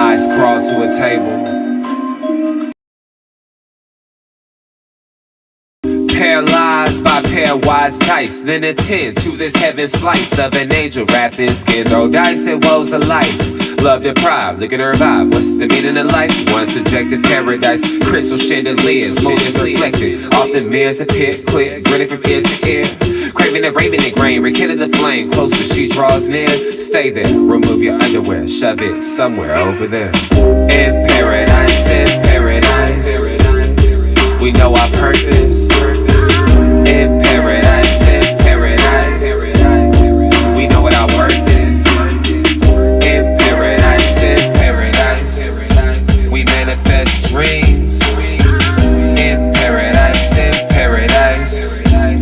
Mice crawl to a table. Paralyzed by pairwise dice, then attend to this heaven slice of an angel wrapped in skin. Throw dice and woes of life. Love deprived, looking to revive. What's the meaning of life? One subjective paradise. Crystal chandeliers, motives reflected. Often mirrors appear clear, grinning from ear to ear. Craving and raving and grain, rekindle the flame. Closer she draws near. Stay there, remove your underwear. Shove it somewhere over there. In paradise, we know our purpose. In paradise, we know what our worth is. In paradise, we manifest dreams. In paradise,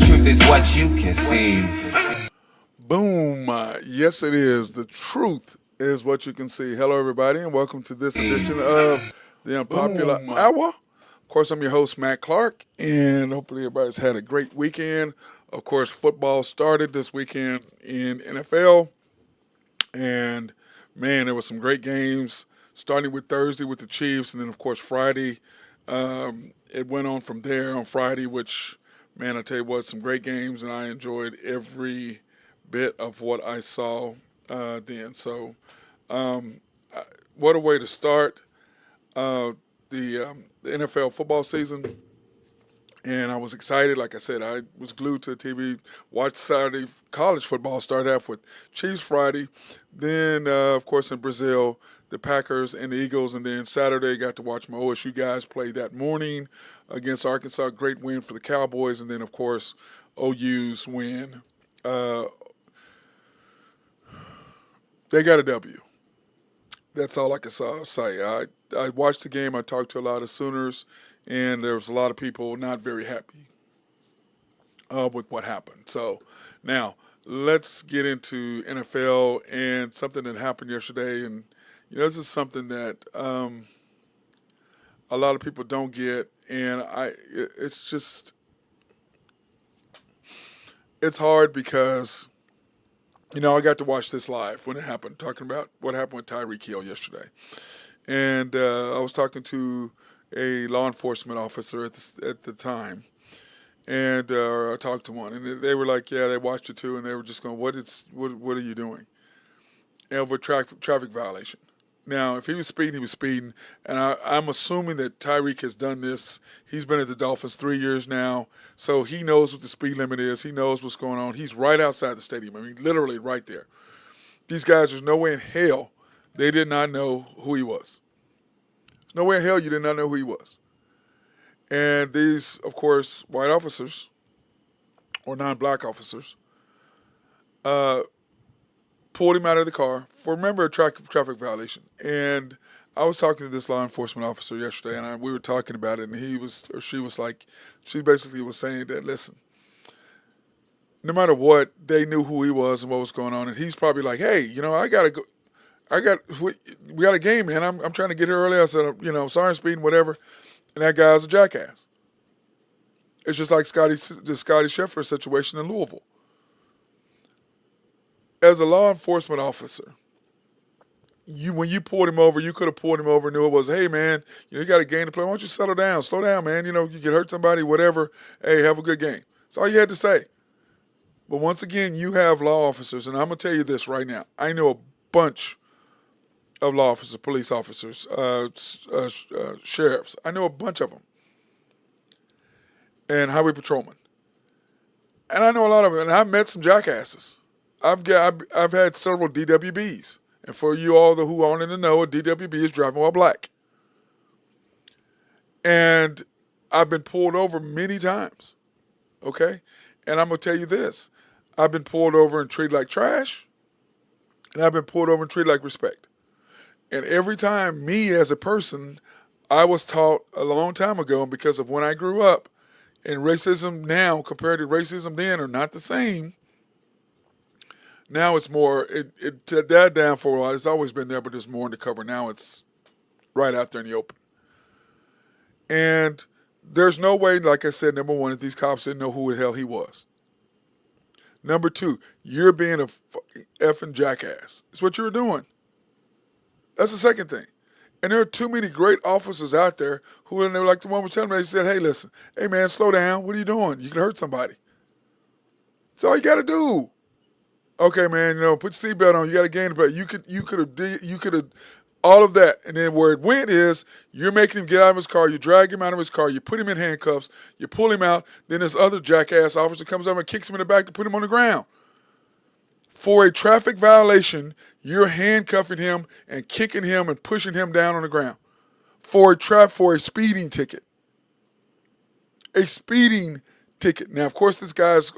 truth is what you can see. Boom. Yes, it is. The truth is what you can see. Hello, everybody, and welcome to this edition of the Unpopular Hour. Of course, I'm your host, Matt Clark, and hopefully everybody's had a great weekend. Of course, football started this weekend in NFL, and, man, there were some great games, starting with Thursday with the Chiefs, and then, of course, Friday. It went on from there on Friday, which, man, I tell you what, some great games, and I enjoyed every bit of what I saw then. So, what a way to start the NFL football season, and I was excited. Like I said, I was glued to the TV, watched Saturday college football start off with Chiefs Friday, then, of course, in Brazil, the Packers and the Eagles, and then Saturday got to watch my OSU guys play that morning against Arkansas. Great win for the Cowboys, and then, of course, OU's win. They got a W. That's all I can say. I watched the game. I talked to a lot of Sooners, and there was a lot of people not very happy with what happened. So now let's get into NFL and something that happened yesterday. And, this is something that a lot of people don't get, and it's hard because – I got to watch this live when it happened, talking about what happened with Tyreek Hill yesterday. And I was talking to a law enforcement officer at the time, and I talked to one, and they were like, yeah, they watched it too, and they were just going, what are you doing? Over traffic violation. Now, if he was speeding, he was speeding, and I'm assuming that Tyreek has done this. He's been at the Dolphins 3 years now, so he knows what the speed limit is. He knows what's going on. He's right outside the stadium. I mean, literally right there. These guys, there's no way in hell they did not know who he was. There's no way in hell you did not know who he was. And these, of course, white officers or non-black officers pulled him out of the car for, remember, a traffic violation. And I was talking to this law enforcement officer yesterday, and we were talking about it, and she basically was saying that, listen, no matter what, they knew who he was and what was going on, and he's probably like, hey, we got a game, man. I'm trying to get here early. I said, I'm sorry I'm speeding, whatever. And that guy's a jackass. It's just like the Scotty Scheffler situation in Louisville. As a law enforcement officer, when you pulled him over, you could have pulled him over and knew it was, hey, man, you got a game to play. Why don't you settle down? Slow down, man. You could hurt somebody, whatever. Hey, have a good game. That's all you had to say. But once again, you have law officers, and I'm going to tell you this right now. I know a bunch of law officers, police officers, sheriffs. I know a bunch of them. And highway patrolmen. And I know a lot of them, and I've met some jackasses. I've had several DWBs, and for you all who aren't in the know, a DWB is driving while black. And I've been pulled over many times, okay? And I'm going to tell you this. I've been pulled over and treated like trash, and I've been pulled over and treated like respect. And every time, me as a person, I was taught a long time ago, and because of when I grew up, and racism now compared to racism then are not the same. Now it's more, it died down for a while. It's always been there, but there's more undercover. Now it's right out there in the open. And there's no way, like I said, number one, that these cops didn't know who the hell he was. Number two, you're being a effing jackass. It's what you were doing. That's the second thing. And there are too many great officers out there who, and they were like the one was telling me, they said, hey, listen, hey, man, slow down. What are you doing? You can hurt somebody. That's all you got to do. Okay, man, put your seatbelt on. You got to gain the belt. You could have, all of that. And then where it went is you're making him get out of his car. You drag him out of his car. You put him in handcuffs. You pull him out. Then this other jackass officer comes over and kicks him in the back to put him on the ground. For a traffic violation, you're handcuffing him and kicking him and pushing him down on the ground. For a speeding ticket. A speeding ticket. Now, of course, this guy's,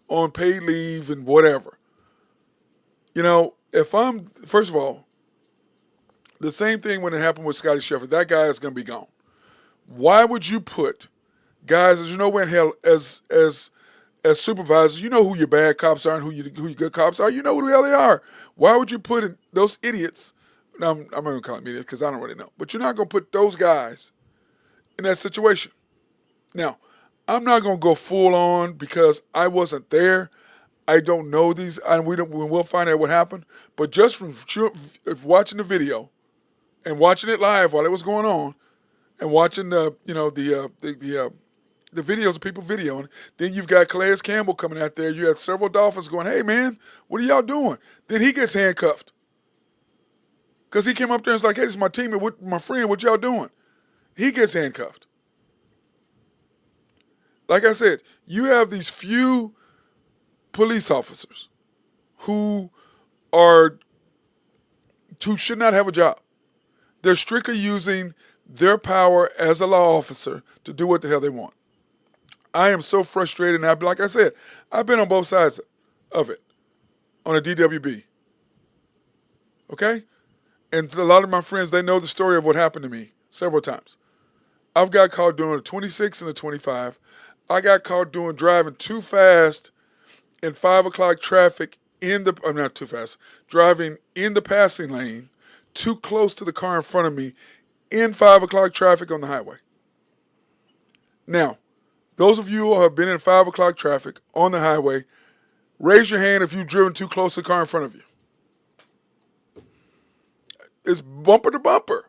on paid leave and whatever. First of all, the same thing when it happened with Scotty Scheffler, that guy is going to be gone. Why would you put guys, as you know, when hell, as supervisors, you know who your bad cops are and who your good cops are. You know who the hell they are. Why would you put those idiots, now I'm not going to call them idiots because I don't really know, but you're not going to put those guys in that situation. Now, I'm not going to go full on because I wasn't there. I don't know these, and we'll find out what happened. But just from watching the video and watching it live while it was going on, and watching the videos of people videoing, then you've got Calais Campbell coming out there. You had several Dolphins going, "Hey man, what are y'all doing?" Then he gets handcuffed because he came up there and was like, "Hey, this is my teammate, my friend. What y'all doing?" He gets handcuffed. Like I said, you have these few police officers who should not have a job. They're strictly using their power as a law officer to do what the hell they want. I am so frustrated, and like I said, I've been on both sides of it on a DWB. Okay? And a lot of my friends, they know the story of what happened to me several times. I've got caught doing a 26 and a 25. I got caught driving too fast in 5 o'clock traffic not too fast, driving in the passing lane, too close to the car in front of me in 5 o'clock traffic on the highway. Now, those of you who have been in 5 o'clock traffic on the highway, raise your hand if you've driven too close to the car in front of you. It's bumper to bumper.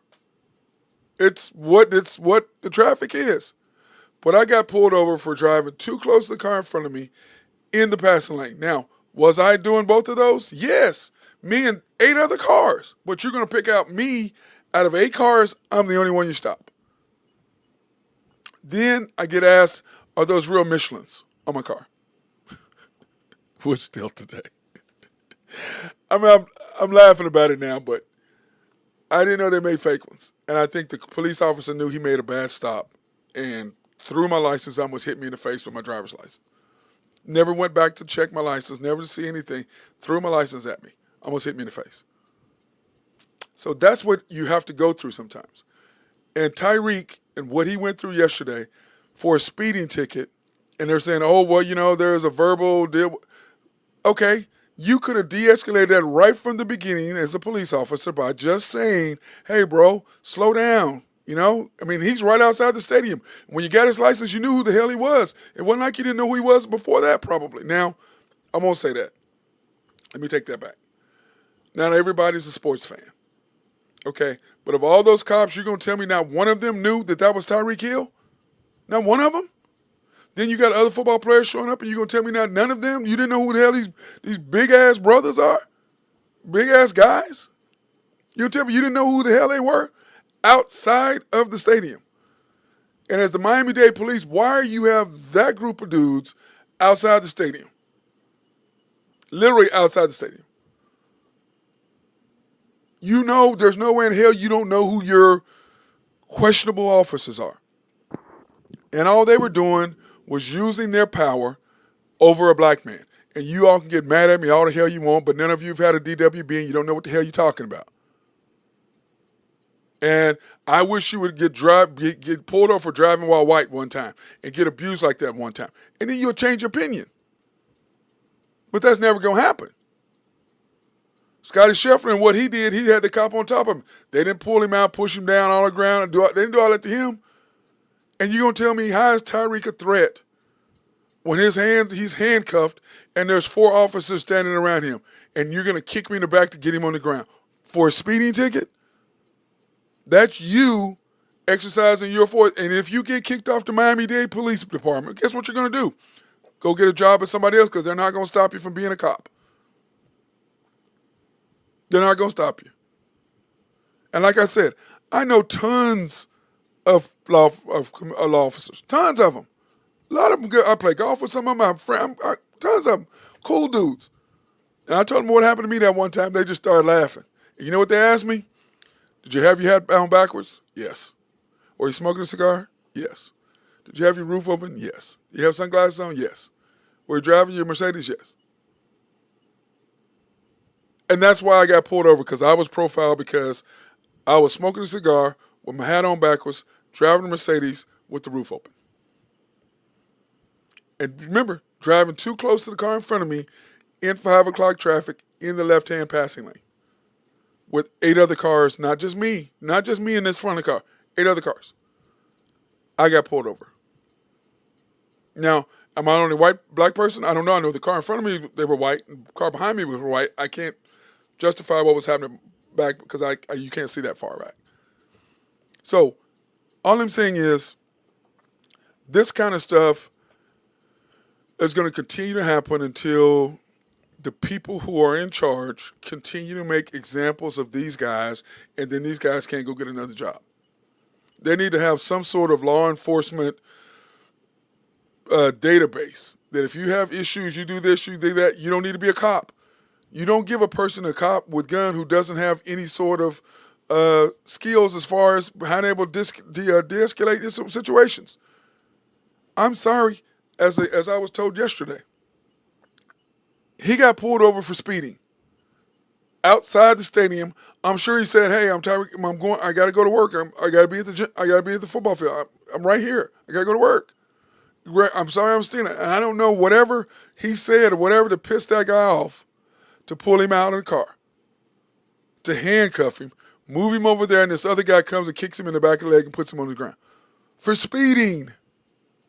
It's what the traffic is. But I got pulled over for driving too close to the car in front of me in the passing lane. Now, was I doing both of those? Yes. Me and 8 other cars. But you're going to pick out me out of 8 cars, I'm the only one you stop. Then I get asked, are those real Michelins on my car? Which still today. I'm laughing about it now, but I didn't know they made fake ones. And I think the police officer knew he made a bad stop and threw my license, almost hit me in the face with my driver's license. Never went back to check my license, never to see anything, threw my license at me, almost hit me in the face. So that's what you have to go through sometimes. And Tyreek and what he went through yesterday for a speeding ticket, and they're saying, oh, well, there's a verbal deal. Okay, you could have de-escalated that right from the beginning as a police officer by just saying, hey, bro, slow down. He's right outside the stadium. When you got his license, you knew who the hell he was. It wasn't like you didn't know who he was before that, probably. Now, I won't say that. Let me take that back. Not everybody's a sports fan. Okay? But of all those cops, you're going to tell me not one of them knew that was Tyreek Hill? Not one of them? Then you got other football players showing up, and you're going to tell me not none of them? You didn't know who the hell these big-ass brothers are? Big-ass guys? You'll tell me you didn't know who the hell they were? Outside of the stadium. And as the Miami-Dade police, why you have that group of dudes outside the stadium? Literally outside the stadium. There's no way in hell you don't know who your questionable officers are. And all they were doing was using their power over a black man. And you all can get mad at me all the hell you want, but none of you have had a DWB and you don't know what the hell you're talking about. And I wish you would get pulled over for driving while white one time and get abused like that one time. And then you'll change your opinion. But that's never going to happen. Scotty Scheffler and what he did, he had the cop on top of him. They didn't pull him out, push him down on the ground. They didn't do all that to him. And you're going to tell me, how is Tyreek a threat when he's handcuffed and there's 4 officers standing around him, and you're going to kick me in the back to get him on the ground for a speeding ticket? That's you exercising your force. And if you get kicked off the Miami-Dade Police Department, guess what you're going to do? Go get a job at somebody else because they're not going to stop you from being a cop. They're not going to stop you. And like I said, I know tons of law officers, tons of them. A lot of them good. I play golf with some of my friends, tons of them, cool dudes. And I told them what happened to me that one time. They just started laughing. And you know what they asked me? Did you have your hat on backwards? Yes. Or you smoking a cigar? Yes. Did you have your roof open? Yes. You have sunglasses on? Yes. Were you driving your Mercedes? Yes. And that's why I got pulled over, because I was profiled because I was smoking a cigar with my hat on backwards, driving a Mercedes with the roof open. And remember, driving too close to the car in front of me in 5 o'clock traffic in the left-hand passing lane with 8 other cars, not just me in this front of the car, 8 other cars. I got pulled over. Now, am I the only black person? I don't know. I know the car in front of me, they were white, and the car behind me was white. I can't justify what was happening back because you can't see that far back. So all I'm saying is this kind of stuff is going to continue to happen until the people who are in charge continue to make examples of these guys, and then these guys can't go get another job. They need to have some sort of law enforcement database that if you have issues, you do this, you do that, you don't need to be a cop. You don't give a person a cop with gun who doesn't have any sort of skills as far as being able to de-escalate these situations. I'm sorry, as I was told yesterday, he got pulled over for speeding outside the stadium. I'm sure he said, "Hey, I'm tired. I got to go to work. I got to be at the gym. I got to be at the football field. I'm right here. I got to go to work. I'm sorry, I'm stealing." And I don't know whatever he said or whatever to piss that guy off, to pull him out of the car, to handcuff him, move him over there, and this other guy comes and kicks him in the back of the leg and puts him on the ground for speeding.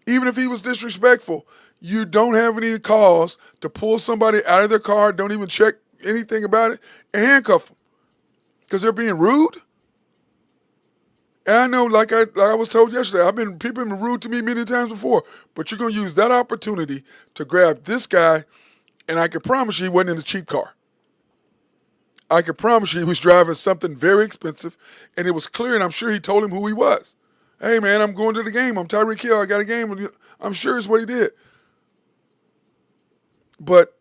Even if he was disrespectful, you don't have any cause to pull somebody out of their car, don't even check anything about it, and handcuff them because they're being rude. And I know, like I was told yesterday, people have been rude to me many times before, but you're going to use that opportunity to grab this guy, and I can promise you he wasn't in a cheap car. I can promise you he was driving something very expensive, and it was clear, and I'm sure he told him who he was. "Hey, man, I'm going to the game. I'm Tyreek Hill. I got a game." I'm sure it's what he did. But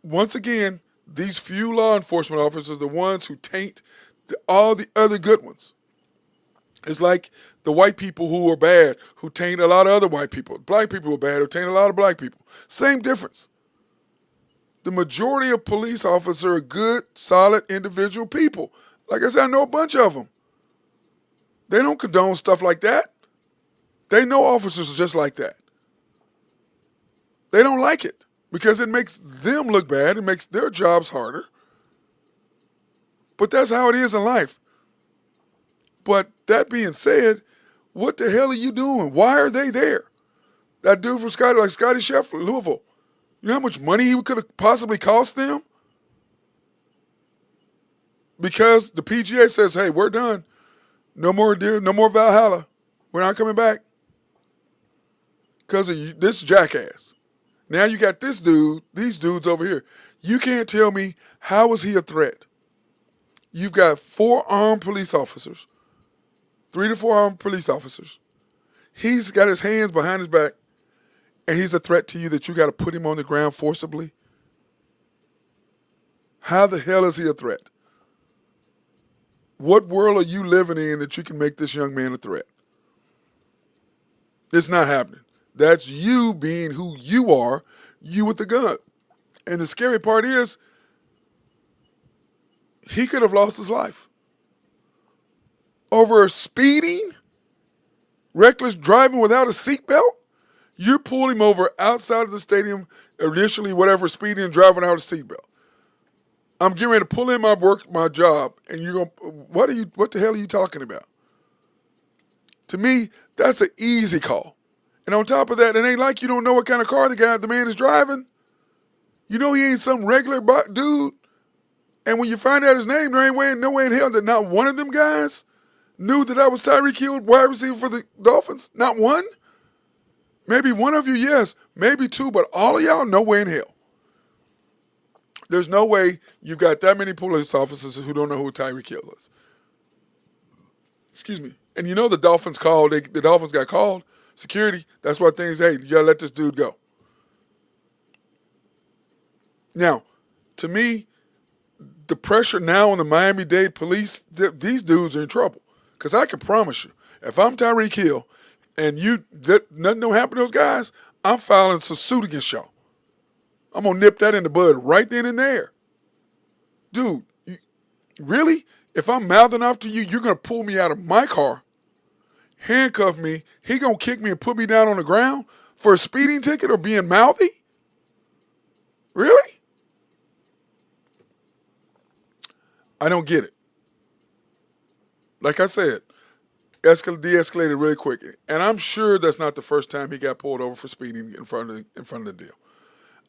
once again, these few law enforcement officers are the ones who taint all the other good ones. It's like the white people who are bad, who taint a lot of other white people. Black people who are bad, who taint a lot of black people. Same difference. The majority of police officers are good, solid, individual people. Like I said, I know a bunch of them. They don't condone stuff like that. They know officers are just like that. They don't like it because it makes them look bad. It makes their jobs harder. But that's how it is in life. But that being said, what the hell are you doing? Why are they there? That dude from Scotty Scheffler, Louisville, you know how much money he could have possibly cost them? Because the PGA says, "Hey, we're done. No more Valhalla. We're not coming back because of this jackass." Now you got these dudes over here. You can't tell me, how is he a threat? You've got 4 armed police officers, 3 to 4 armed police officers. He's got his hands behind his back, and he's a threat to you that you got to put him on the ground forcibly. How the hell is he a threat? What world are you living in that you can make this young man a threat? It's not happening. That's you being who you are, you with the gun. And the scary part is, he could have lost his life over speeding, reckless driving without a seatbelt. You pull him over outside of the stadium, initially, whatever, speeding and driving without a seatbelt. I'm getting ready to pull in my job, and you're going, what the hell are you talking about? To me, that's an easy call. And on top of that, it ain't like you don't know what kind of car the man is driving. You know he ain't some regular dude. And when you find out his name, there ain't no way in hell that not one of them guys knew that I was Tyreek Hill, wide receiver for the Dolphins? Not one? Maybe one of you, yes. Maybe two, but all of y'all, no way in hell. There's no way you've got that many police officers who don't know who Tyreek Hill is. Excuse me. And you know the Dolphins called, the Dolphins got called. Security, that's why things, hey, you gotta let this dude go. Now, to me, the pressure now on the Miami-Dade police, these dudes are in trouble. Because I can promise you, if I'm Tyreek Hill and nothing don't happen to those guys, I'm filing a suit against y'all. I'm going to nip that in the bud right then and there. Dude, really? If I'm mouthing off to you, you're going to pull me out of my car, handcuff me, he going to kick me and put me down on the ground for a speeding ticket or being mouthy? Really? I don't get it. Like I said, de-escalated really quick. And I'm sure that's not the first time he got pulled over for speeding in front of the deal.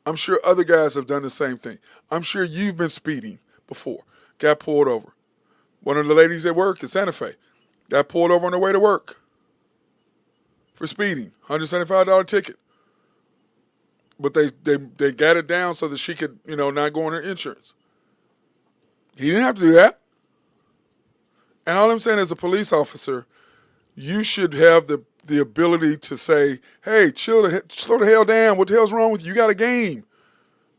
I'm sure other guys have done the same thing. I'm sure you've been speeding before, got pulled over. One of the ladies at work in Santa Fe got pulled over on her way to work for speeding, $175 ticket. But they got it down so that she could, not go on her insurance. He didn't have to do that. And all I'm saying as a police officer, you should have the ability to say, hey, slow the hell down. What the hell's wrong with you? You got a game.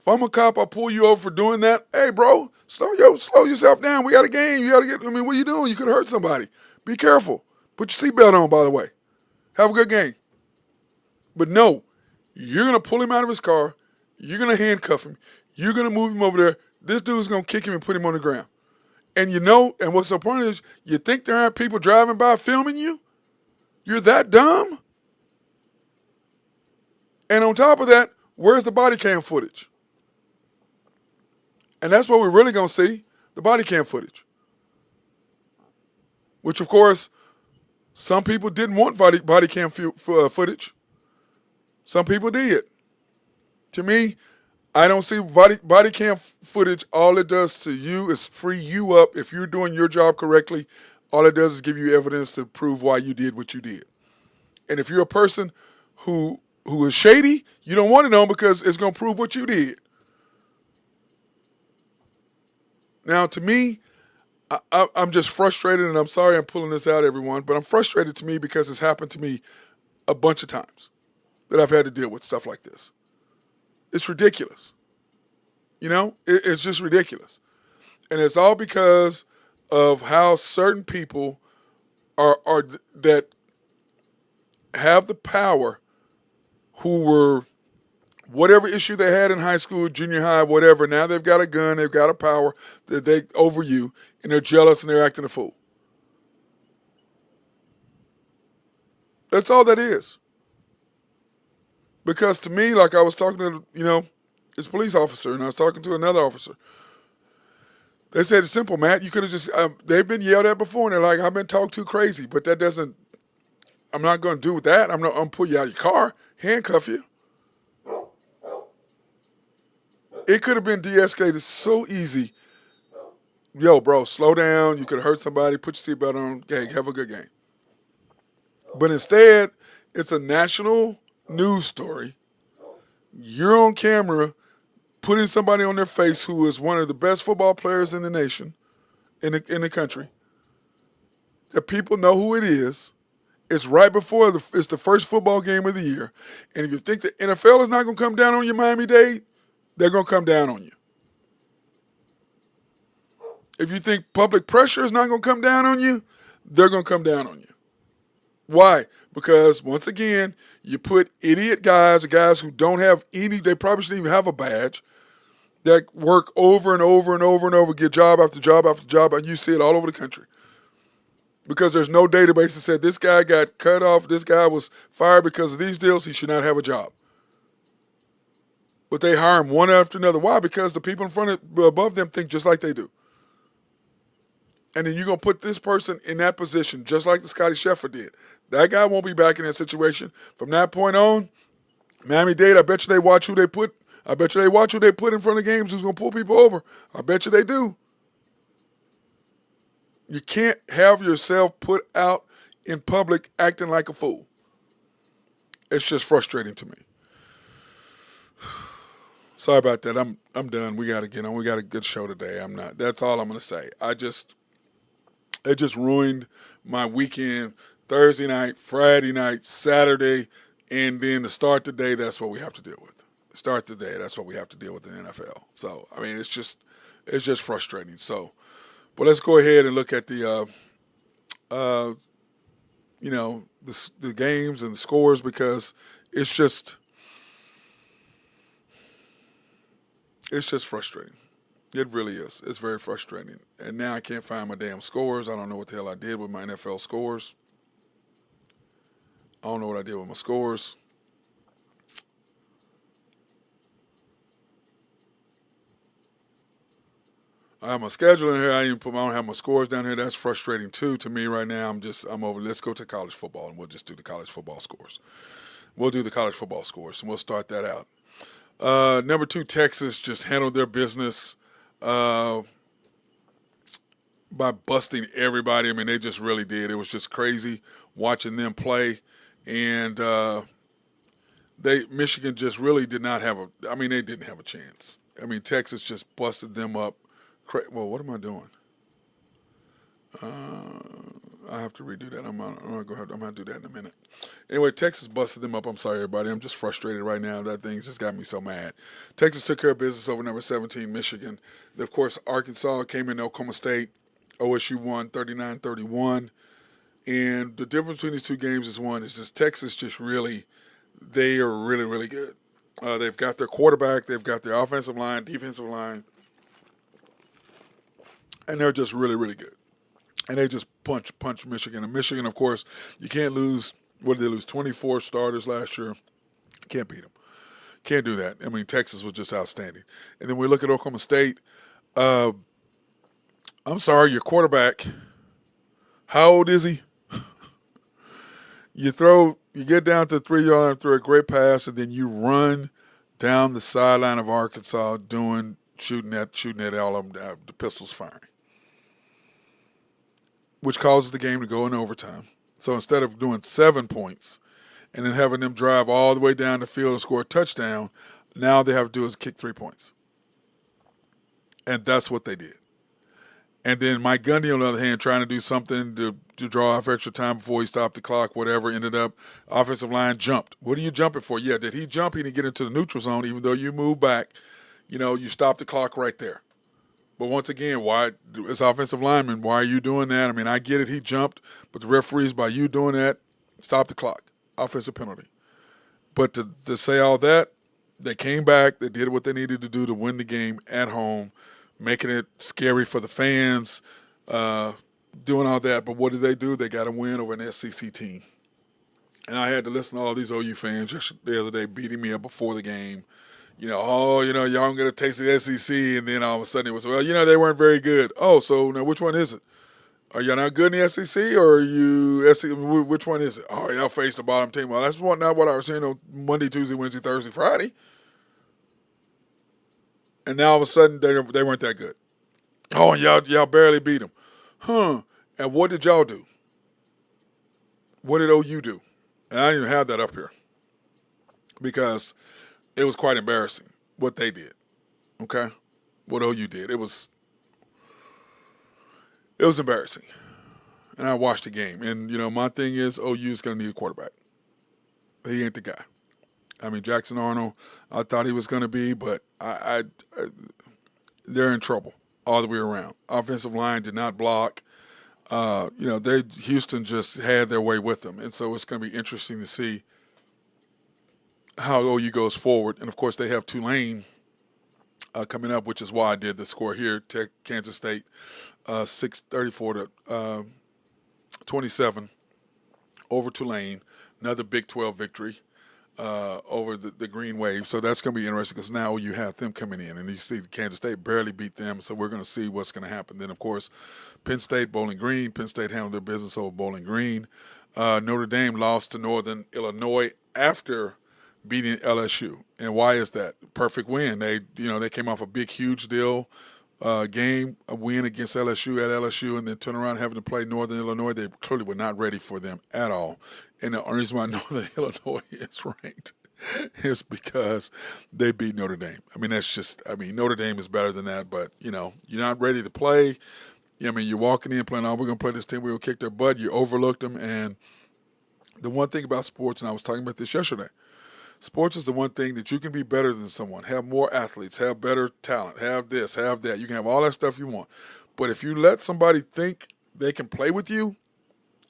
If I'm a cop, I'll pull you over for doing that. Hey, bro, slow yourself down. We got a game. What are you doing? You could hurt somebody. Be careful. Put your seatbelt on, by the way. Have a good game. But no, you're going to pull him out of his car. You're going to handcuff him. You're going to move him over there. This dude's going to kick him and put him on the ground. And and what's so important is you think there aren't people driving by filming you? You're that dumb? And on top of that, where's the body cam footage? And that's what we're really going to see, the body cam footage. Which, of course, some people didn't want body cam footage. Some people did. To me, I don't see body cam footage. All it does to you is free you up. If you're doing your job correctly, all it does is give you evidence to prove why you did what you did. And if you're a person who is shady, you don't want it on because it's going to prove what you did. Now, to me, I'm just frustrated, and I'm sorry I'm pulling this out, everyone, but I'm frustrated to me because it's happened to me a bunch of times that I've had to deal with stuff like this. It's ridiculous. It's just ridiculous. And it's all because of how certain people are that have the power, who were whatever issue they had in high school, junior high, whatever. Now they've got a gun, they've got a power that they over you, and they're jealous and they're acting a fool. That's all that is. Because to me, like I was talking to, this police officer, and I was talking to another officer. They said it's simple, Matt. You could have just, they've been yelled at before, and they're like, I've been talked to crazy, but that doesn't, I'm not going to do with that. I'm going to pull you out of your car, handcuff you. It could have been de-escalated so easy. Yo, bro, slow down. You could have hurt somebody. Put your seatbelt on. Hey, have a good game. But instead, it's a national news story. You're on camera putting somebody on their face who is one of the best football players in the nation, in the country. That people know who it is. It's right before it's the first football game of the year. And if you think the NFL is not going to come down on you Miami-Dade, they're going to come down on you. If you think public pressure is not going to come down on you, they're going to come down on you. Why? Because, once again, you put idiot guys, or guys who don't have they probably shouldn't even have a badge, that work over and over and over and over, get job after job after job, and you see it all over the country. Because there's no database that said this guy got cut off, this guy was fired because of these deals, he should not have a job. But they hire him one after another. Why? Because the people above them think just like they do. And then you're going to put this person in that position just like the Scotty Scheffler did. That guy won't be back in that situation. From that point on, Miami-Dade, I bet you they watch who they put. I bet you they watch who they put in front of games who's going to pull people over. I bet you they do. You can't have yourself put out in public acting like a fool. It's just frustrating to me. Sorry about that. I'm done. We got to get on. We got a good show today. I'm not. That's all I'm gonna say. It just ruined my weekend. Thursday night, Friday night, Saturday, and then to start the day. That's what we have to deal with. Start the day. That's what we have to deal with in the NFL. So I mean, it's just frustrating. So, but let's go ahead and look at the the games and the scores because it's just it's just frustrating. It really is. It's very frustrating. And now I can't find my damn scores. I don't know what the hell I did with my NFL scores. I don't know what I did with my scores. I have my schedule in here. I don't have my scores down here. That's frustrating too to me right now. I'm over. Let's go to college football and we'll just do the college football scores. We'll do the college football scores and we'll start that out. Number 2, Texas just handled their business by busting everybody. I mean, they just really did. It was just crazy watching them play, and Michigan just really did not have they didn't have a chance. I mean, Texas just busted them up. Well, what am I doing? I have to redo that. I'm gonna do that in a minute. Anyway, Texas busted them up. I'm sorry, everybody. I'm just frustrated right now. That thing just got me so mad. Texas took care of business over number 17, Michigan. Of course, Arkansas came in Oklahoma State. OSU won 39-31. And the difference between these two games is just Texas they are really, really good. They've got their quarterback. They've got their offensive line, defensive line. And they're just really, really good. And they just punch Michigan. And Michigan, of course, you can't lose. What did they lose? 24 starters last year. Can't beat them. Can't do that. I mean, Texas was just outstanding. And then we look at Oklahoma State. I'm sorry, your quarterback. How old is he? You get down to the 3-yard line, throw a great pass, and then you run down the sideline of Arkansas shooting at all of them, the pistols firing, which causes the game to go in overtime. So instead of doing 7 points and then having them drive all the way down the field and score a touchdown, now they have to do is kick 3 points. And that's what they did. And then Mike Gundy, on the other hand, trying to do something to draw off extra time before he stopped the clock, whatever, ended up, offensive line jumped. What are you jumping for? Yeah, did he jump? He didn't get into the neutral zone, even though you move back. You stop the clock right there. But once again, why, as offensive lineman, why are you doing that? I mean, I get it, he jumped, but the referees, by you doing that, stop the clock. Offensive penalty. But to say all that, they came back, they did what they needed to do to win the game at home, making it scary for the fans, doing all that. But what did they do? They got a win over an SEC team. And I had to listen to all these OU fans just the other day beating me up before the game. Y'all don't get a taste of the SEC, and then all of a sudden it was, they weren't very good. Oh, so now which one is it? Are y'all not good in the SEC, or are you SEC? Which one is it? Oh, y'all faced the bottom team. Well, that's not what I was saying on Monday, Tuesday, Wednesday, Thursday, Friday. And now all of a sudden they weren't that good. Oh, and y'all barely beat them. Huh. And what did y'all do? What did OU do? And I didn't even have that up here because it was quite embarrassing what they did. Okay? What OU did. It was embarrassing. And I watched the game. And, my thing is OU is going to need a quarterback. He ain't the guy. I mean, Jackson Arnold, I thought he was going to be, but they're in trouble all the way around. Offensive line did not block. Houston just had their way with them. And so it's going to be interesting to see how OU goes forward. And, of course, they have Tulane coming up, which is why I did the score here. Kansas State, 34 to 27 over Tulane. Another Big 12 victory over the Green Wave. So that's going to be interesting because now you have them coming in. And you see Kansas State barely beat them, so we're going to see what's going to happen. Then, of course, Penn State, Bowling Green. Penn State handled their business over Bowling Green. Notre Dame lost to Northern Illinois after beating LSU. And why is that? Perfect win. They came off a big, huge deal game, a win against LSU at LSU, and then turn around having to play Northern Illinois. They clearly were not ready for them at all. And the only reason why Northern Illinois is ranked is because they beat Notre Dame. I mean, Notre Dame is better than that, but, you're not ready to play. I mean, you're walking in playing, we're going to play this team, we're going to kick their butt. You overlooked them. And the one thing about sports, and I was talking about this yesterday, sports is the one thing that you can be better than someone, have more athletes, have better talent, have this, have that. You can have all that stuff you want. But if you let somebody think they can play with you,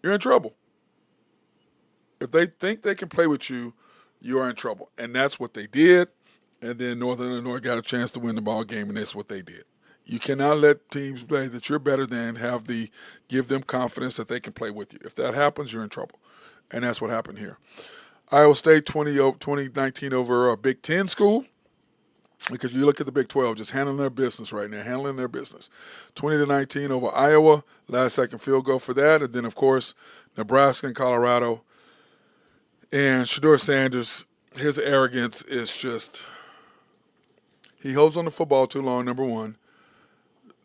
you're in trouble. If they think they can play with you, you are in trouble. And that's what they did. And then Northern Illinois got a chance to win the ball game, and that's what they did. You cannot let teams play that you're better than give them confidence that they can play with you. If that happens, you're in trouble. And that's what happened here. Iowa State 2019 over a Big Ten school, because you look at the Big 12, just handling their business right now, 20-19 over Iowa, last second field goal for that. And then, of course, Nebraska and Colorado. And Shedeur Sanders, his arrogance is just, he holds on the football too long, number one.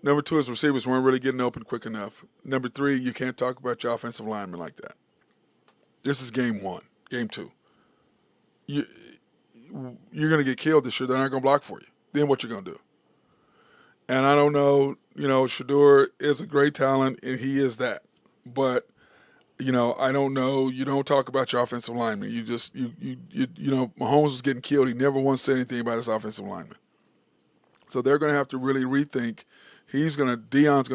Number two, his receivers weren't really getting open quick enough. Number three, you can't talk about your offensive linemen like that. This is game one, game two. You're going to get killed this year. They're not going to block for you. Then what you going to do? And I don't know, Shedeur is a great talent, and he is that. But, I don't know. You don't talk about your offensive lineman. Mahomes was getting killed. He never once said anything about his offensive lineman. So they're going to have to really rethink. Deion's going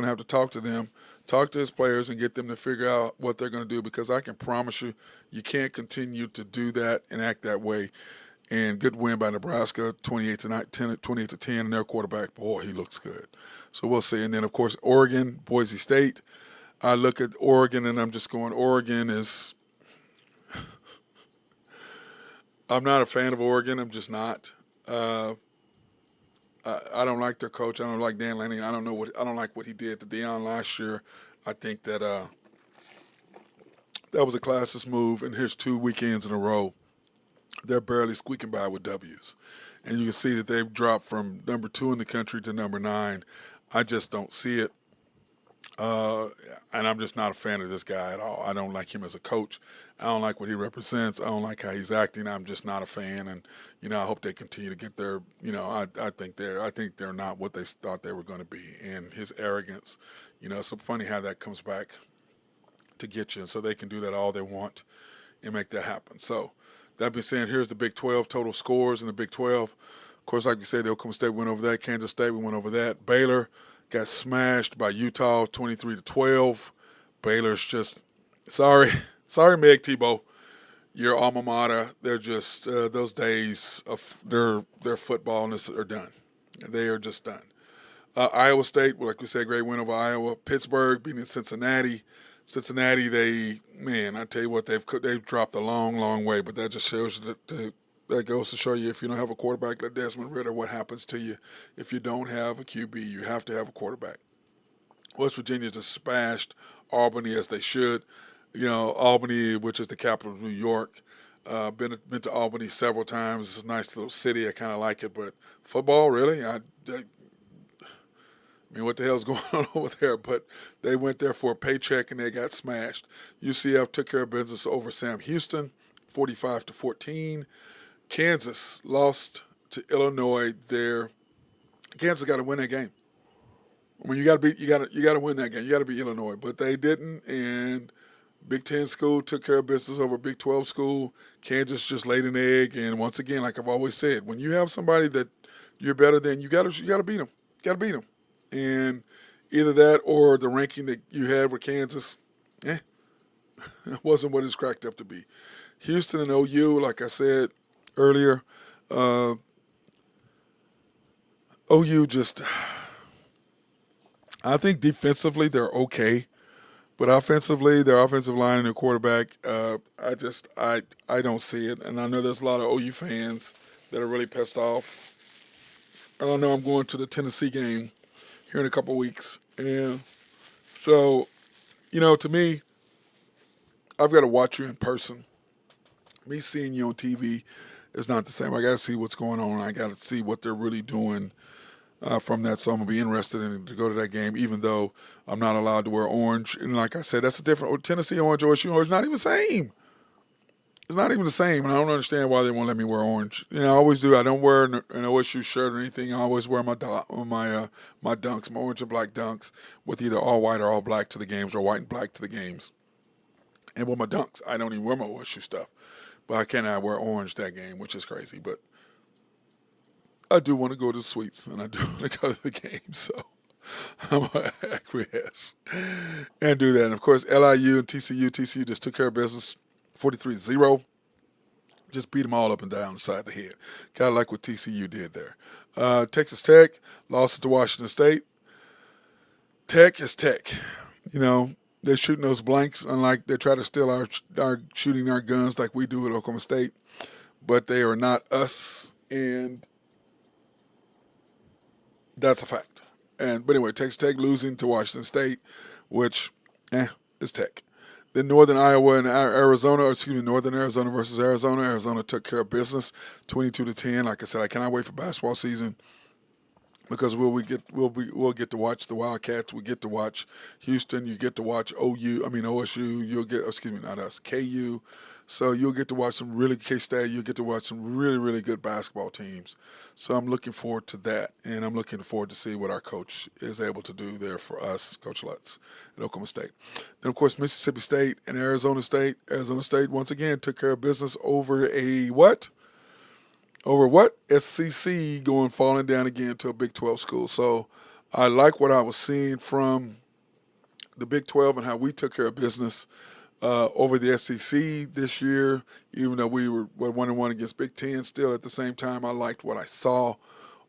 to have to talk to them, talk to his players, and get them to figure out what they're going to do, because I can promise you, you can't continue to do that and act that way. And good win by Nebraska, 28-10, and their quarterback, boy, he looks good. So we'll see. And then, of course, Oregon, Boise State. I look at Oregon, and I'm just going, Oregon is – I'm not a fan of Oregon. I'm just not. I don't like their coach. I don't like Dan Lanning. I don't like what he did to Deion last year. I think that that was a classist move. And here's 2 weekends in a row, they're barely squeaking by with W's, and you can see that they've dropped from number 2 in the country to number 9. I just don't see it, and I'm just not a fan of this guy at all. I don't like him as a coach. I don't like what he represents. I don't like how he's acting. I'm just not a fan, and I hope they continue to get their. I think they're not what they thought they were going to be, and his arrogance. It's so funny how that comes back to get you, and so they can do that all they want and make that happen. So that being said, here's the Big 12 total scores in the Big 12. Of course, like we said, the Oklahoma State went over that. Kansas State, we went over that. Baylor got smashed by Utah 23-12. Baylor's just sorry. Sorry, Meg Tebow, your alma mater. They're just those days of their footballness are done. They are just done. Iowa State, like we said, great win over Iowa. Pittsburgh beating Cincinnati. Cincinnati, I tell you what, they've dropped a long, long way. But that just shows you that goes to show you, if you don't have a quarterback like Desmond Ridder, what happens to you. If you don't have a QB, you have to have a quarterback. West Virginia just smashed Albany, as they should. Albany, which is the capital of New York. Been to Albany several times. It's a nice little city. I kind of like it. But football, really? I mean, what the hell's going on over there? But they went there for a paycheck, and they got smashed. UCF took care of business over Sam Houston, 45-14. Kansas lost to Illinois there. Kansas got to win that game. I mean, you got to win that game. You got to beat Illinois, but they didn't, and Big 10 school took care of business over Big 12 school. Kansas just laid an egg, and once again, like I've always said, when you have somebody that you're better than, you got to beat them. Got to beat them, and either that or the ranking that you had with Kansas, it wasn't what it's cracked up to be. Houston and OU, like I said earlier, OU just, I think defensively they're okay. But offensively, their offensive line and their quarterback, I don't see it. And I know there's a lot of OU fans that are really pissed off. I don't know, I'm going to the Tennessee game here in a couple weeks. And so, to me, I've got to watch you in person. Me seeing you on TV is not the same. I got to see what's going on. I got to see what they're really doing from that, so I'm gonna be interested in to go to that game, even though I'm not allowed to wear orange. And like I said, that's a different Tennessee orange, OSU orange, not even the same. It's not even the same, and I don't understand why they won't let me wear orange. I always do. I don't wear an OSU shirt or anything. I always wear my dunks, my orange and black dunks, with either all white or all black to the games, or white and black to the games. And with my dunks, I don't even wear my OSU stuff, but I cannot wear orange that game, which is crazy. But I do want to go to the suites, and I do want to go to the game, so I'm going to acquiesce and do that. And, of course, LIU and TCU just took care of business 43-0. Just beat them all up and down the side of the head. Kind of like what TCU did there. Texas Tech lost it to Washington State. Tech is Tech. They're shooting those blanks, unlike they try to steal our shooting our guns like we do at Oklahoma State. But they are not us, and that's a fact. But anyway, Texas Tech losing to Washington State, which, is Tech. Then Northern Iowa and Northern Arizona versus Arizona. Arizona took care of business, 22-10. Like I said, I cannot wait for basketball season, because we'll get to watch the Wildcats. We get to watch Houston. You get to watch OSU. You'll get, not us, KU. So you'll get to watch some really K-State. You'll get to watch some really, really good basketball teams. So I'm looking forward to that, and I'm looking forward to see what our coach is able to do there for us, Coach Lutz at Oklahoma State. Then, of course, Mississippi State and Arizona State. Arizona State, once again, took care of business over a what? Over what? SEC falling down again to a Big 12 school. So I like what I was seeing from the Big 12 and how we took care of business over the SEC this year, even though we were 1-1 against Big 10. Still, at the same time, I liked what I saw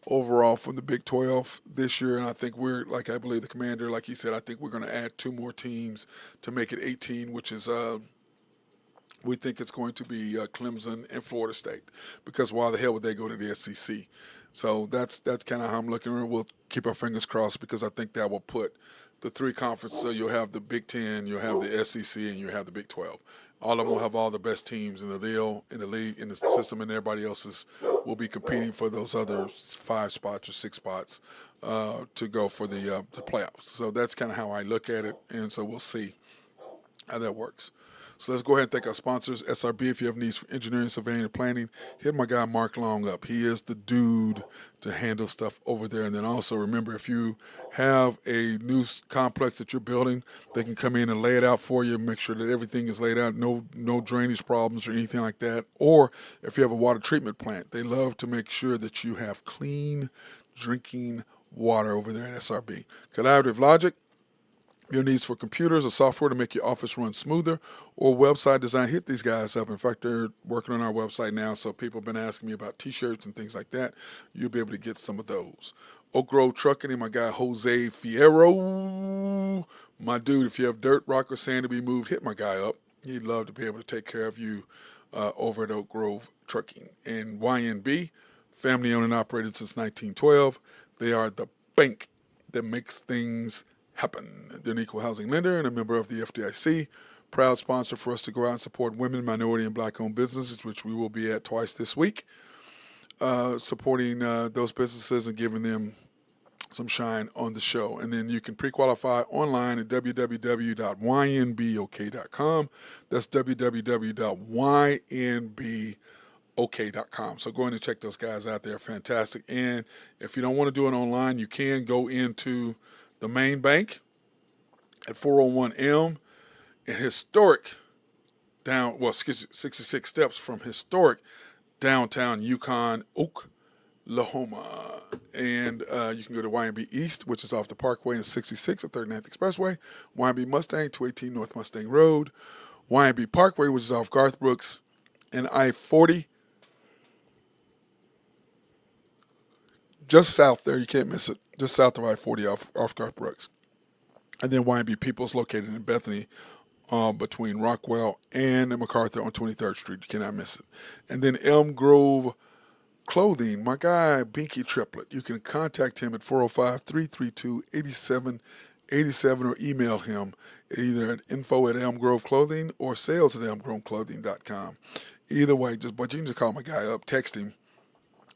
overall from the Big 12 this year. And I think I believe the commander, like he said, I think we're going to add 2 more teams to make it 18, which is we think it's going to be Clemson and Florida State, because why the hell would they go to the SEC? So that's kind of how I'm looking at it. We'll keep our fingers crossed, because I think that will put the 3 conferences. So you'll have the Big 10, you'll have the SEC, and you'll have the Big 12. All of them will have all the best teams in the league, in the system, and everybody else's will be competing for those other 5 spots or 6 spots to go for the playoffs. So that's kind of how I look at it, and so we'll see how that works. So let's go ahead and thank our sponsors. SRB, if you have needs for engineering, surveying, and planning, hit my guy Mark Long up. He is the dude to handle stuff over there. And then also remember, if you have a new complex that you're building, they can come in and lay it out for you, make sure that everything is laid out, no drainage problems or anything like that. Or if you have a water treatment plant, they love to make sure that you have clean drinking water over there at SRB. Collaborative Logic, your needs for computers or software to make your office run smoother, or website design, hit these guys up. In fact, they're working on our website now, so people have been asking me about T-shirts and things like that. You'll be able to get some of those. Oak Grove Trucking and my guy Jose Fierro. My dude, if you have dirt, rock, or sand to be moved, hit my guy up. He'd love to be able to take care of you over at Oak Grove Trucking. And YNB, family owned and operated since 1912. They are the bank that makes things happen. They're an equal housing lender and a member of the FDIC. Proud sponsor for us to go out and support women, minority, and black-owned businesses, which we will be at twice this week, supporting those businesses and giving them some shine on the show. And then you can pre-qualify online at www.ynbok.com. That's www.ynbok.com. So go in and check those guys out. They're fantastic. And if you don't want to do it online, you can go into the main bank at 401 Elm in historic 66 steps from historic downtown Yukon, Oklahoma. And you can go to YMB East, which is off the Parkway and 66 or 39th Expressway. YMB Mustang, 218 North Mustang Road. YMB Parkway, which is off Garth Brooks and I-40. Just south there, you can't miss it. Just south of I-40 off Garth Brooks. And then YMB Peoples, located in Bethany, between Rockwell and MacArthur on 23rd Street. You cannot miss it. And then Elm Grove Clothing, my guy Binky Triplet. You can contact him at 405-332-8787 or email him either at info@elmgroveclothing or sales@elmgroveclothing.com. Either way, but you can just call my guy up, text him,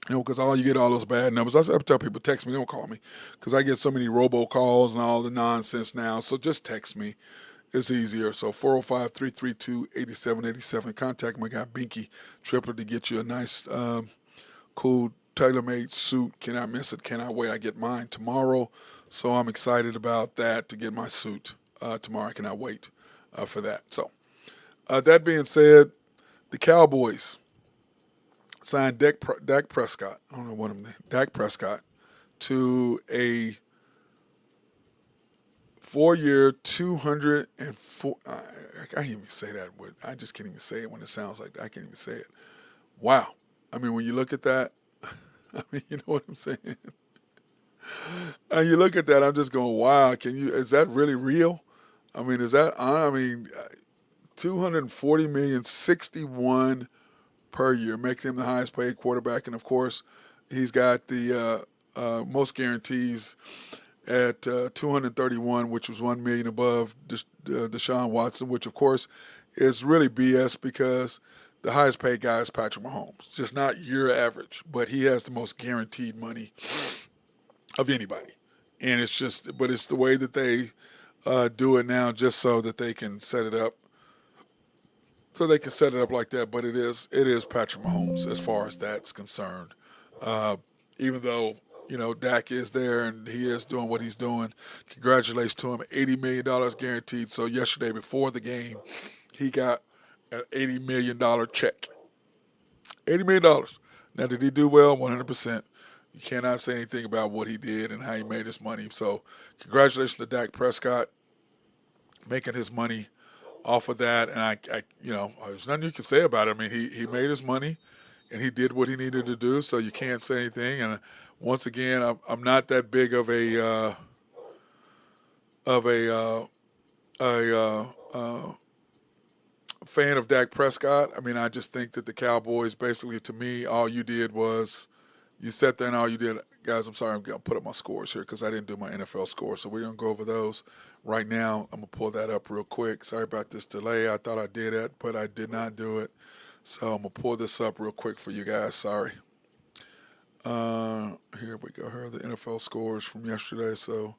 Because all you get all those bad numbers. I tell people, text me, don't call me, because I get so many robocalls and all the nonsense now. So just text me. It's easier. So 405-332-8787. Contact my guy Binky Tripler to get you a nice, cool, tailor-made suit. Cannot miss it. Cannot wait. I get mine tomorrow. So I'm excited about that, to get my suit tomorrow. I cannot wait for that. So that being said, the Cowboys signed Dak Prescott. I don't know what I'm name. Dak Prescott to a 4-year, 204. I can't even say that word. I just can't even say it when it sounds like that. I can't even say it. Wow. I mean, when you look at that, I mean, you know what I'm saying? And you look at that, I'm just going, wow. Is that really real? I mean, is that on? I mean, 240 million, 61 per year, making him the highest paid quarterback. And of course, he's got the most guarantees at 231, which was 1 million above Deshaun Watson, which of course is really BS, because the highest paid guy is Patrick Mahomes, just not your average, but he has the most guaranteed money of anybody. And but it's the way that they do it now, just so that they can set it up. So they can set it up like that, but it is Patrick Mahomes as far as that's concerned. Even though, Dak is there and he is doing what he's doing, congratulations to him. $80 million guaranteed. So yesterday before the game, he got an $80 million check. $80 million. Now, did he do well? 100%. You cannot say anything about what he did and how he made his money. So congratulations to Dak Prescott making his money off of that. And there's nothing you can say about it. I mean, he made his money and he did what he needed to do. So you can't say anything. And once again, I'm not that big of a fan of Dak Prescott. I mean, I just think that the Cowboys, basically, to me, all you did was you sat there and all you did, guys, I'm sorry, I'm going to put up my scores here because I didn't do my NFL scores. So we're going to go over those right now. I'm going to pull that up real quick. Sorry about this delay. I thought I did it, but I did not do it. So I'm going to pull this up real quick for you guys. Sorry. Here we go. Here are the NFL scores from yesterday. So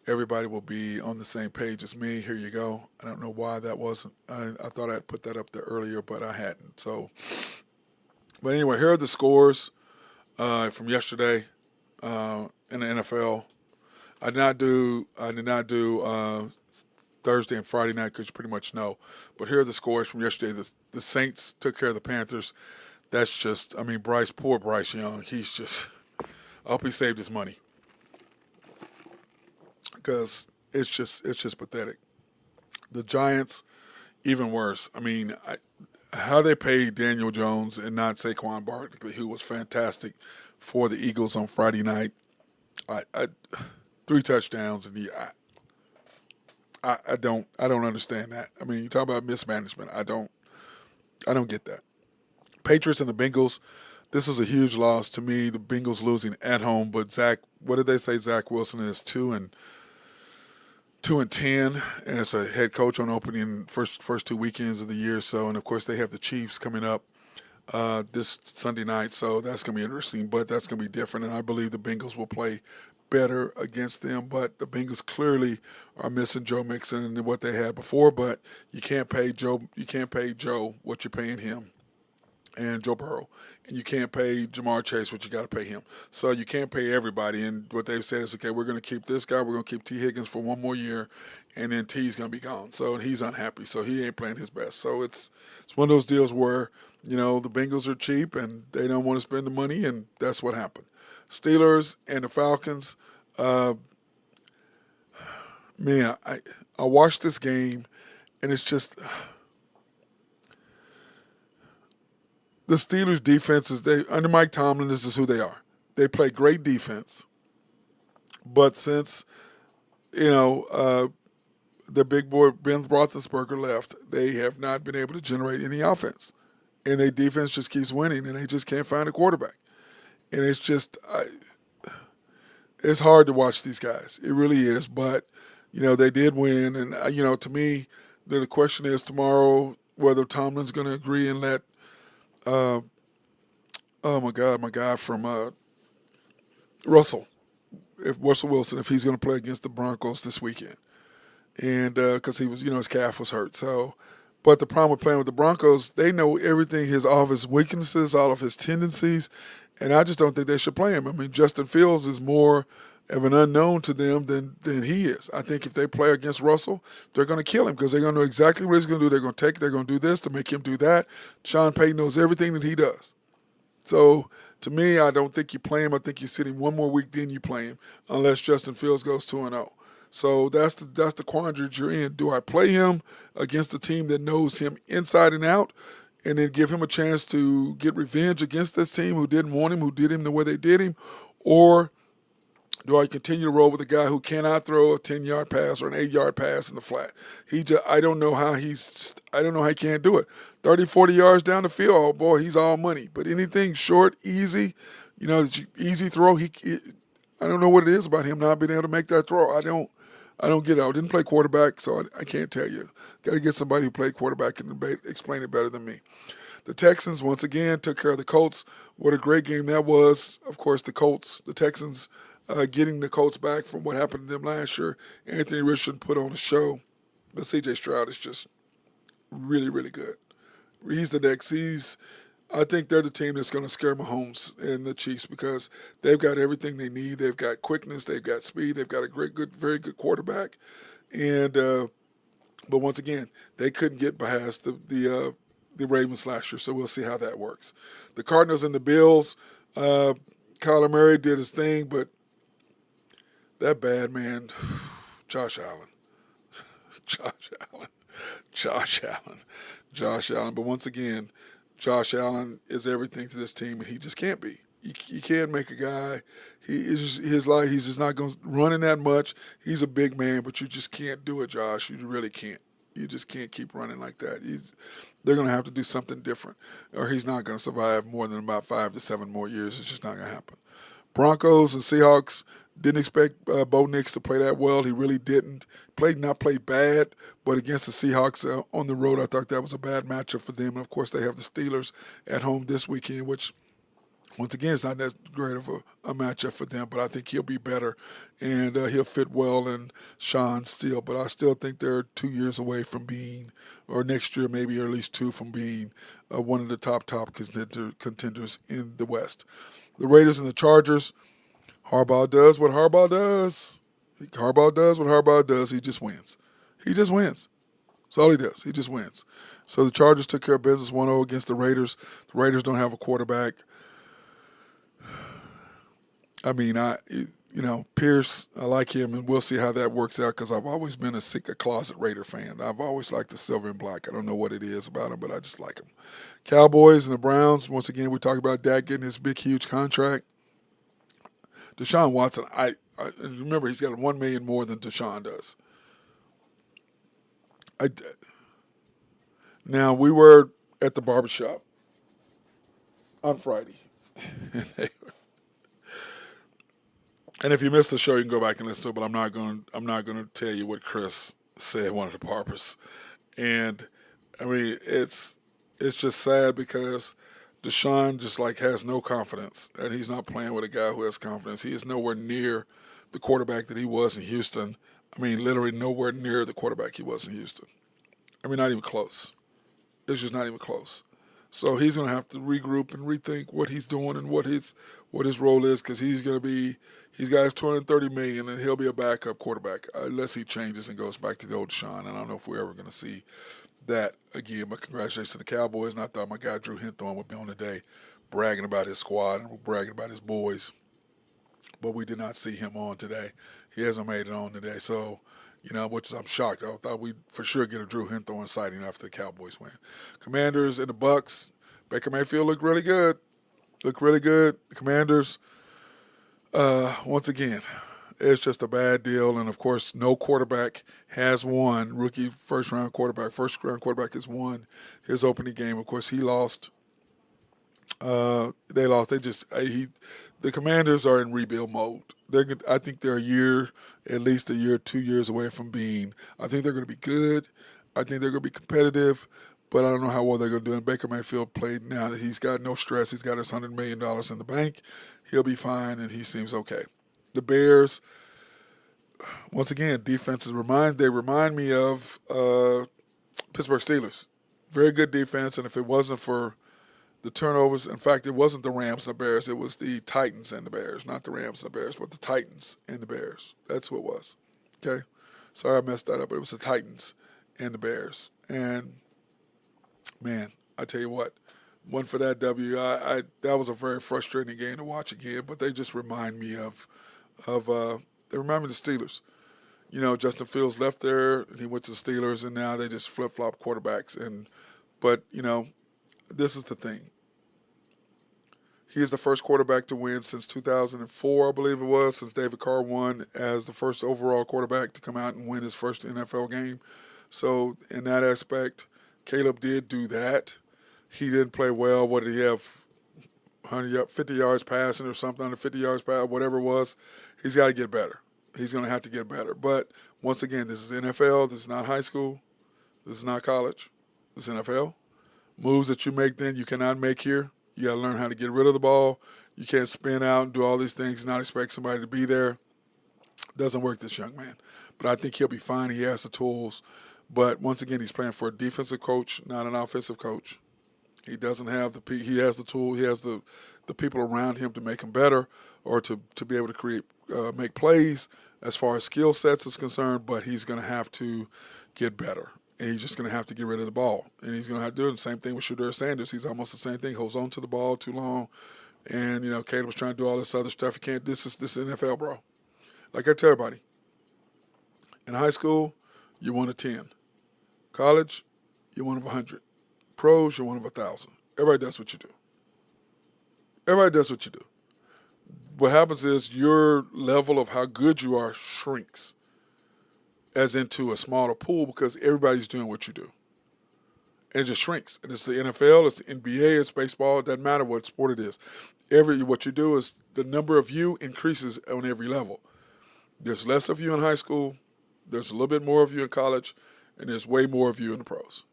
everybody will be on the same page as me. Here you go. I don't know why that wasn't. I thought I'd put that up there earlier, but I hadn't. So, but anyway, here are the scores from yesterday in the NFL. I did not do Thursday and Friday night, because you pretty much know. But here are the scores from yesterday. The Saints took care of the Panthers. That's just, I mean, poor Bryce Young. He's just, I hope he saved his money, because it's just pathetic. The Giants, even worse. I mean, how they paid Daniel Jones and not Saquon Barkley, who was fantastic for the Eagles on Friday night. 3 touchdowns, and I don't understand that. I mean, you talk about mismanagement. I don't get that. Patriots and the Bengals. This was a huge loss to me. The Bengals losing at home, but what did they say? Zach Wilson is 2-10, and it's a head coach on opening first 2 weekends of the year. So, and of course they have the Chiefs coming up this Sunday night. So that's going to be interesting, but that's going to be different. And I believe the Bengals will play better against them, but the Bengals clearly are missing Joe Mixon and what they had before. But you can't pay Joe. You can't pay Joe what you're paying him, and Joe Burrow, and you can't pay Jamar Chase what you got to pay him. So you can't pay everybody. And what they've said is, okay, we're going to keep this guy. We're going to keep T. Higgins for 1 more year, and then T's going to be gone. So he's unhappy. So he ain't playing his best. So it's one of those deals where, the Bengals are cheap and they don't want to spend the money, and that's what happened. Steelers and the Falcons. Man, I watched this game, and it's just the Steelers' defense under Mike Tomlin. This is who they are. They play great defense, but since the big boy Ben Roethlisberger left, they have not been able to generate any offense, and their defense just keeps winning, and they just can't find a quarterback. And it's just it's hard to watch these guys. It really is. But, they did win. And, to me, the question is tomorrow whether Tomlin's going to agree and let Oh my God, my guy from Russell. If Russell Wilson, if he's going to play against the Broncos this weekend, and because he was, his calf was hurt. So, but the problem with playing with the Broncos, they know everything, all of his weaknesses, all of his tendencies, and I just don't think they should play him. I mean, Justin Fields is more of an unknown to them than he is. I think if they play against Russell, they're going to kill him because they're going to know exactly what he's going to do. They're going to take it. They're going to do this to make him do that. Sean Payton knows everything that he does. So to me, I don't think you play him. I think you sit him one more week, then you play him, unless Justin Fields goes 2-0. So that's the quandary that you're in. Do I play him against a team that knows him inside and out, and then give him a chance to get revenge against this team who didn't want him, who did him the way they did him, or do I continue to roll with a guy who cannot throw a 10-yard pass or an 8-yard pass in the flat? I don't know how I don't know how he can't do it. 30, 40 yards down the field, oh boy, he's all money. But anything short, easy, easy throw, I don't know what it is about him not being able to make that throw. I don't get it. I didn't play quarterback, so I can't tell you. Got to get somebody who played quarterback and explain it better than me. The Texans, once again, took care of the Colts. What a great game that was. Of course, the Texans getting the Colts back from what happened to them last year. Anthony Richardson put on a show. But C.J. Stroud is just really, really good. He's the next. I think they're the team that's going to scare Mahomes and the Chiefs because they've got everything they need. They've got quickness. They've got speed. They've got a very good quarterback. And but once again, they couldn't get past the Ravens last year. So we'll see how that works. The Cardinals and the Bills. Kyler Murray did his thing, but that bad man, Josh Allen. Josh Allen. Josh Allen. Josh Allen. But once again, Josh Allen is everything to this team, and he just can't be. You can't make a guy. His life. He's just not going to run in that much. He's a big man, but you just can't do it, Josh. You really can't. You just can't keep running like that. They're going to have to do something different, or he's not going to survive more than about 5 to 7 more years. It's just not going to happen. Broncos and Seahawks. Didn't expect Bo Nix to play that well. He really didn't. Not played bad, but against the Seahawks on the road, I thought that was a bad matchup for them. And, of course, they have the Steelers at home this weekend, which, once again, is not that great of a matchup for them. But I think he'll be better, and he'll fit well in Sean still. But I still think they're 2 years away from being, or next year maybe, or at least 2 from being one of the top contenders in the West. The Raiders and the Chargers. Harbaugh does what Harbaugh does. Harbaugh does what Harbaugh does. He just wins. He just wins. That's all he does. He just wins. So the Chargers took care of business 1-0 against the Raiders. The Raiders don't have a quarterback. I mean, Pierce, I like him, and we'll see how that works out because I've always been a closet Raider fan. I've always liked the silver and black. I don't know what it is about him, but I just like him. Cowboys and the Browns, once again, we talk about Dak getting his big, huge contract. Deshaun Watson, I remember he's got $1 million more than Deshaun does. Now, we were at the barbershop on Friday. And if you missed the show, you can go back and listen to it, but I'm not going to tell you what Chris said, one of the barbers. And I mean, it's just sad because Deshaun just has no confidence, and he's not playing with a guy who has confidence. He is nowhere near the quarterback that he was in Houston. I mean, literally nowhere near the quarterback he was in Houston. I mean, not even close. It's just not even close. So he's going to have to regroup and rethink what he's doing and what his role is because he's got his $230 million and he'll be a backup quarterback unless he changes and goes back to the old Deshaun. And I don't know if we're ever going to see that again. But congratulations to the Cowboys. And I thought my guy Drew Hinton would be on today bragging about his squad and bragging about his boys. But we did not see him on today. He hasn't made it on today. So, which I'm shocked. I thought we'd for sure get a Drew Hinton sighting after the Cowboys win. Commanders and the Bucks. Baker Mayfield looked really good. The Commanders, once again, it's just a bad deal. And, of course, no quarterback has won. Rookie first-round quarterback has won his opening game. Of course, he lost. They lost. The Commanders are in rebuild mode. I think they're at least 2 years away from being. I think they're going to be good. I think they're going to be competitive. but I don't know how well they're going to do. And Baker Mayfield played now that he's got no stress. He's got his $100 million in the bank. He'll be fine, and he seems okay. The Bears, once again, defenses remind me of Pittsburgh Steelers. Very good defense, and if it wasn't for the turnovers, in fact, it wasn't the Rams and the Bears. It was the Titans and the Bears, not the Rams and the Bears, but the Titans and the Bears. That's who it was. Okay? Sorry I messed that up, but it was the Titans and the Bears. And, man, I tell you what, one for that W, that was a very frustrating game to watch again, but they just remind me of they remind me of the Steelers. You know, Justin Fields left there, and he went to the Steelers, and now they just flip-flop quarterbacks. But, you know, this is the thing. He is the first quarterback to win since 2004, I believe it was, since David Carr won as the first overall quarterback to come out and win his first NFL game. So in that aspect, Caleb did do that. He didn't play well. What did he have? 50 yards passing or something, 150 yards passing, whatever it was. He's got to get better. He's going to have to get better. But once again, this is NFL. This is not high school. This is not college. This is NFL. Moves that you make then you cannot make here. You got to learn how to get rid of the ball. You can't spin out and do all these things and not expect somebody to be there. Doesn't work, this young man. But I think he'll be fine. He has the tools. But once again, he's playing for a defensive coach, not an offensive coach. He doesn't have he has the tool. He has the people around him to make him better or to be able to make plays as far as skill sets is concerned. But he's going to have to get better. And he's just going to have to get rid of the ball. And he's going to have to do it. The same thing with Shedeur Sanders. He's almost the same thing. Holds on to the ball too long. And, you know, Caleb was trying to do all this other stuff. He can't. This is NFL, bro. Like I tell everybody, in high school, you're one of 10. College, you're one of 100. Pros, you're one of 1,000. Everybody does what you do. Everybody does what you do. What happens is your level of how good you are shrinks as into a smaller pool because everybody's doing what you do. And it just shrinks. And it's the NFL, it's the NBA, it's baseball. It doesn't matter what sport it is. What you do is the number of you increases on every level. There's less of you in high school. There's a little bit more of you in college. And there's way more of you in the pros.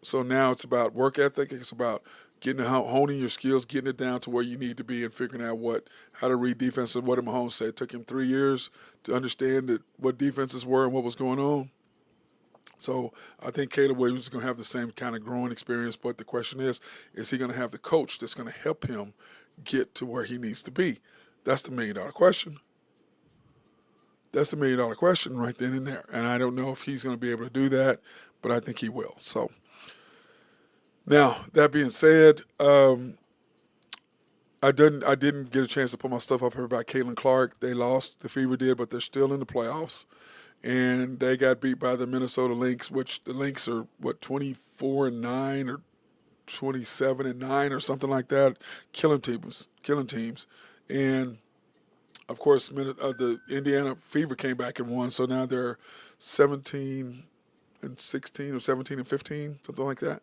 So now it's about work ethic. It's about honing your skills, getting it down to where you need to be and figuring out how to read defense. And what did Mahomes say? It took him 3 years to understand what defenses were and what was going on. So I think Caleb Williams is going to have the same kind of growing experience. But the question is he going to have the coach that's going to help him get to where he needs to be? That's the $1,000,000 question. That's the $1,000,000 question right then and there. And I don't know if he's going to be able to do that, but I think he will. So now, that being said, I didn't get a chance to put my stuff up here about Caitlin Clark. They lost, the Fever did, but they're still in the playoffs. And they got beat by the Minnesota Lynx, which the Lynx are, 24-9 or 27-9 or something like that, killing teams. And, of course, the Indiana Fever came back and won, so now they're 17-16 or 17-15, something like that.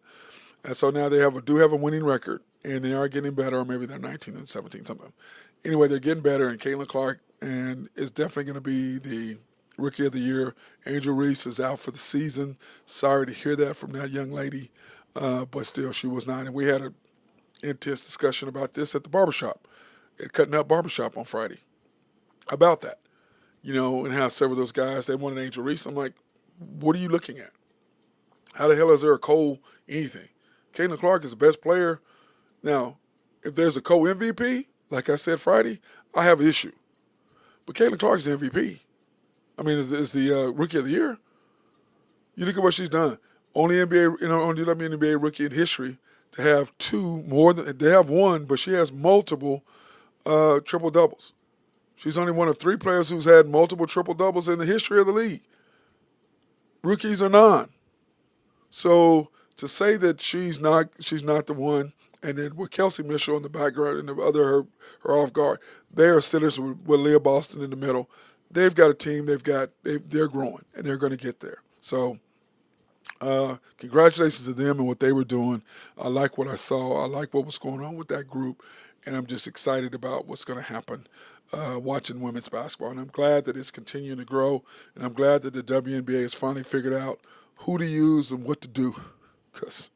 And so now they do have a winning record, and they are getting better, or maybe they're 19-17, something. Anyway, they're getting better, and Caitlin Clark is definitely going to be the Rookie of the Year. Angel Reese is out for the season. Sorry to hear that from that young lady, but still, she was not. And we had an intense discussion about this at the barbershop, at Cutting Up Barbershop on Friday, about that. You know, and how several of those guys, they wanted Angel Reese. I'm like, what are you looking at? How the hell is there a Cole anything? Caitlin Clark is the best player. Now, if there's a co-MVP, like I said Friday, I have an issue. But Caitlin Clark is the MVP. I mean, is the Rookie of the Year. You look at what she's done. Only NBA rookie in history to have they have one, but she has multiple triple doubles. She's only one of 3 players who's had multiple triple doubles in the history of the league. Rookies are none. So to say that she's not the one, and then with Kelsey Mitchell in the background and the other her off guard, they are sitters with Leah Boston in the middle. They've got a team. They're growing, and they're going to get there. So congratulations to them and what they were doing. I like what I saw. I like what was going on with that group, and I'm just excited about what's going to happen watching women's basketball. And I'm glad that it's continuing to grow, and I'm glad that the WNBA has finally figured out who to use and what to do. Because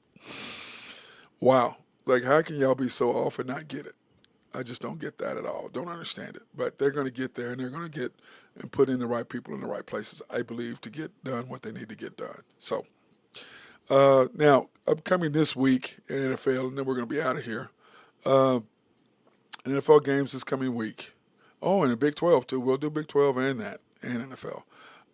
Wow. Like, how can y'all be so off and not get it? I just don't get that at all. Don't understand it. But they're going to get there, and they're going to get and put in the right people in the right places, I believe, to get done what they need to get done. So, now, upcoming this week in NFL, and then we're going to be out of here. NFL games this coming week. Oh, and the Big 12, too. We'll do Big 12 and that, and NFL.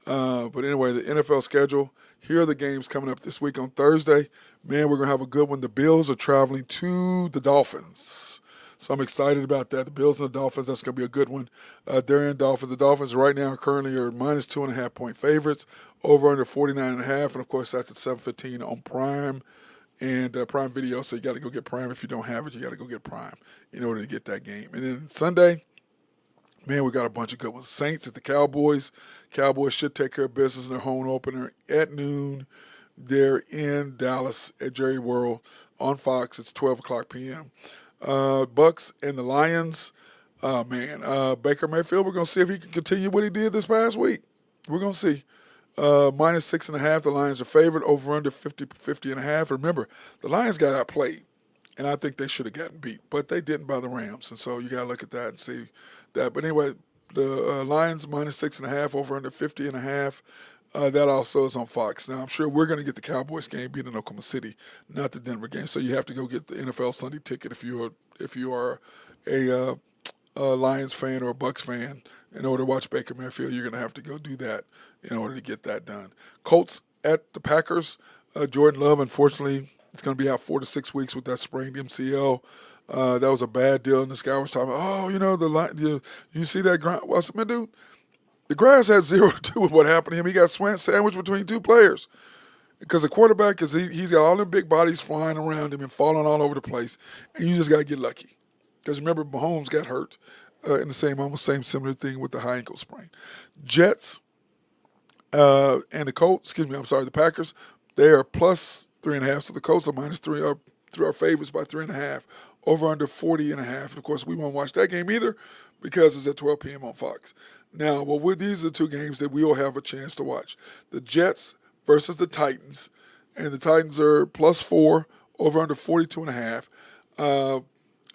But anyway, the NFL schedule. Here are the games coming up this week on Thursday. Man, we're going to have a good one. The Bills are traveling to the Dolphins. So I'm excited about that. The Bills and the Dolphins, that's going to be a good one. They're in Dolphins. The Dolphins right now currently are minus 2.5 point favorites, over under 49.5. And, of course, that's at 7:15 on Prime and Prime Video. So you got to go get Prime. If you don't have it, you got to go get Prime in order to get that game. And then Sunday, man, we got a bunch of good ones. Saints at the Cowboys. Cowboys should take care of business in their home opener at noon. They're in Dallas at Jerry World on Fox. It's 12 o'clock p.m. Bucks and the Lions. Baker Mayfield, we're going to see if he can continue what he did this past week. We're going to see. Minus 6.5, the Lions are favored. Over under 50.5. Remember, the Lions got outplayed, and I think they should have gotten beat, but they didn't by the Rams, and so you got to look at that and see that. But anyway, the Lions minus 6.5, over under 50.5. That also is on Fox. Now, I'm sure we're going to get the Cowboys game being in Oklahoma City, not the Denver game. So you have to go get the NFL Sunday ticket if you are a Lions fan or a Bucks fan. In order to watch Baker Mayfield, you're going to have to go do that in order to get that done. Colts at the Packers. Jordan Love, unfortunately, is going to be out 4 to 6 weeks with that sprained MCL. That was a bad deal. And this guy was talking about, you see that ground? What's it, dude? The grass had zero to do with what happened to him. He got sandwiched between two players because the quarterback he's got all them big bodies flying around him and falling all over the place, and you just got to get lucky. Because remember, Mahomes got hurt in the same similar thing with the high ankle sprain. Jets and the Packers, they are plus 3.5. So the Colts are minus 3 through our favorites by 3.5. Over under 40.5. And of course, we won't watch that game either because it's at 12 p.m. on Fox. Now, these are the two games that we will have a chance to watch. The Jets versus the Titans, and the Titans are plus 4, over under 42.5.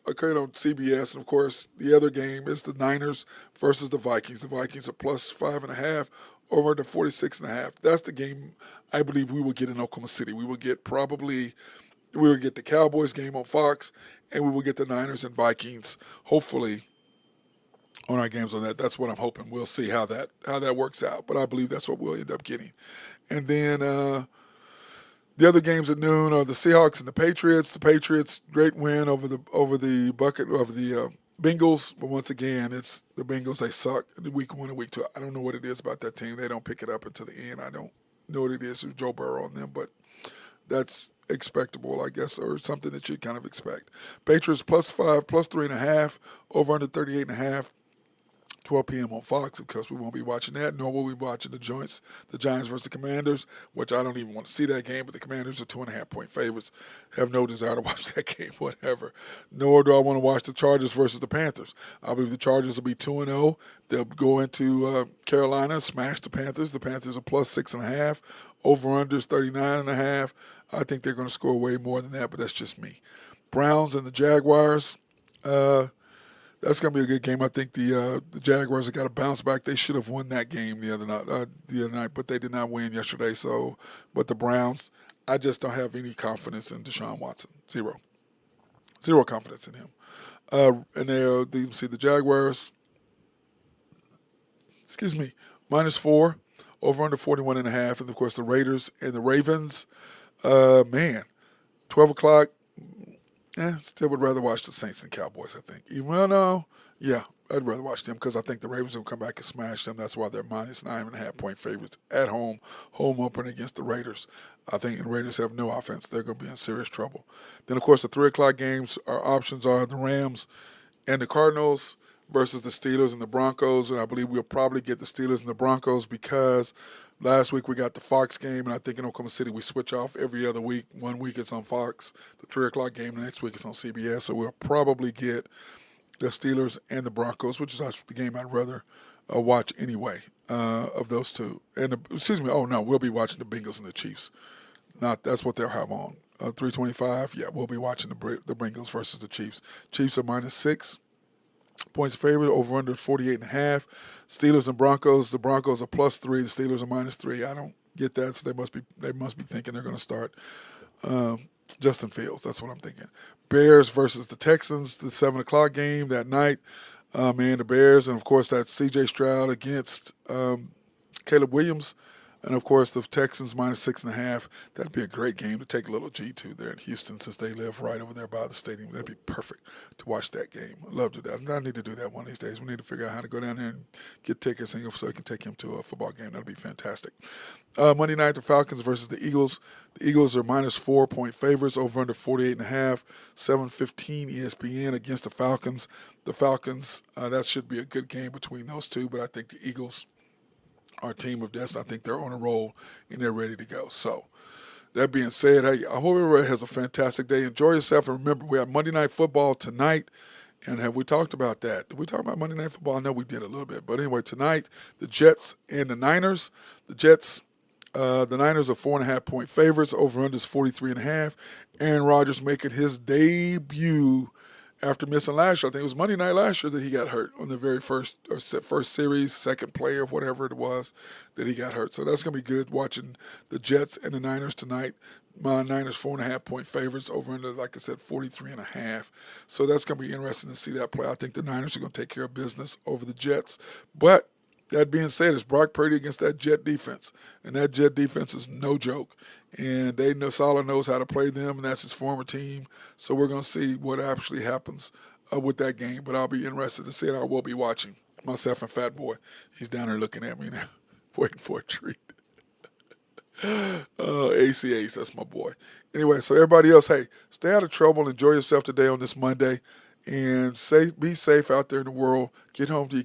Okay, on CBS, and of course, the other game is the Niners versus the Vikings. The Vikings are plus 5.5, over under 46.5. That's the game I believe we will get in Oklahoma City. We will get the Cowboys game on Fox, and we will get the Niners and Vikings, hopefully, on our games on that. That's what I'm hoping. We'll see how that works out, but I believe that's what we'll end up getting. And then the other games at noon are the Seahawks and the Patriots. The Patriots, great win over the Bengals, but once again, it's the Bengals. They suck week 1 and week 2. I don't know what it is about that team. They don't pick it up until the end. I don't know what it is with Joe Burrow on them, but that's expectable, I guess, or something that you kind of expect. Patriots plus 5, plus 3.5, over under 38.5. 12 p.m. on Fox, because we won't be watching that, nor will we be watching the Giants versus the Commanders, which I don't even want to see that game, but the Commanders are 2.5 point favorites. Have no desire to watch that game, whatever. Nor do I want to watch the Chargers versus the Panthers. I believe the Chargers will be 2-0. They'll go into Carolina, smash the Panthers. The Panthers are plus 6.5. Over-under is 39.5. I think they're going to score way more than that, but that's just me. Browns and the Jaguars. That's going to be a good game. I think the Jaguars have got to bounce back. They should have won that game the other night, but they did not win yesterday. But the Browns, I just don't have any confidence in Deshaun Watson. Zero confidence in him. And you see the Jaguars, minus 4, over under 41.5. And, of course, the Raiders and the Ravens. 12 o'clock. Still would rather watch the Saints than Cowboys, I think. I'd rather watch them because I think the Ravens will come back and smash them. That's why they're minus 9.5 point favorites at home opener against the Raiders. I think the Raiders have no offense. They're going to be in serious trouble. Then, of course, the 3 o'clock games, our options are the Rams and the Cardinals versus the Steelers and the Broncos. And I believe we'll probably get the Steelers and the Broncos because last week we got the Fox game, and I think in Oklahoma City we switch off every other week. 1 week it's on Fox, the 3 o'clock game. The next week it's on CBS. So we'll probably get the Steelers and the Broncos, which is actually the game I'd rather watch anyway of those two. And we'll be watching the Bengals and the Chiefs. That's what they'll have on. 325. Yeah, we'll be watching the Bengals versus the Chiefs. Chiefs are -6 points favored, over under 48.5. Steelers and Broncos. The Broncos are +3. The Steelers are -3. I don't get that, so they must be thinking they're going to start Justin Fields. That's what I'm thinking. Bears versus the Texans. The 7 o'clock game that night. Man, the Bears, and of course that's C.J. Stroud against Caleb Williams. And of course, the Texans -6.5. That'd be a great game to take a little G to there in Houston, since they live right over there by the stadium. That'd be perfect to watch that game. I'd love to do that. I need to do that one of these days. We need to figure out how to go down there and get tickets so I can take him to a football game. That'd be fantastic. Monday night, the Falcons versus the Eagles. The Eagles are -4 point favorites, over under 48.5. 7:15 ESPN against the Falcons. The Falcons, that should be a good game between those two, but I think the Eagles, our team of destiny, I think they're on a roll and they're ready to go. So, that being said, hey, I hope everybody has a fantastic day. Enjoy yourself, and remember, we have Monday Night Football tonight. And have we talked about that? Did we talk about Monday Night Football? I know we did a little bit. But anyway, tonight, the Jets and the Niners. The Niners are 4.5 point favorites. Over under is 43.5. Aaron Rodgers making his debut after missing last year. I think it was Monday night last year that he got hurt on the very first series, second play or whatever it was that he got hurt. So that's going to be good watching the Jets and the Niners tonight. My Niners 4.5 point favorites, over under, like I said, 43.5. So that's going to be interesting to see that play. I think the Niners are going to take care of business over the Jets. But that being said, it's Brock Purdy against that Jet defense, and that Jet defense is no joke. And Saleh knows how to play them, and that's his former team. So we're going to see what actually happens with that game. But I'll be interested to see it. I will be watching. Myself and Fat Boy, he's down there looking at me now, waiting for a treat. ACAs, that's my boy. Anyway, so everybody else, hey, stay out of trouble. Enjoy yourself today on this Monday, and be safe out there in the world. Get home to your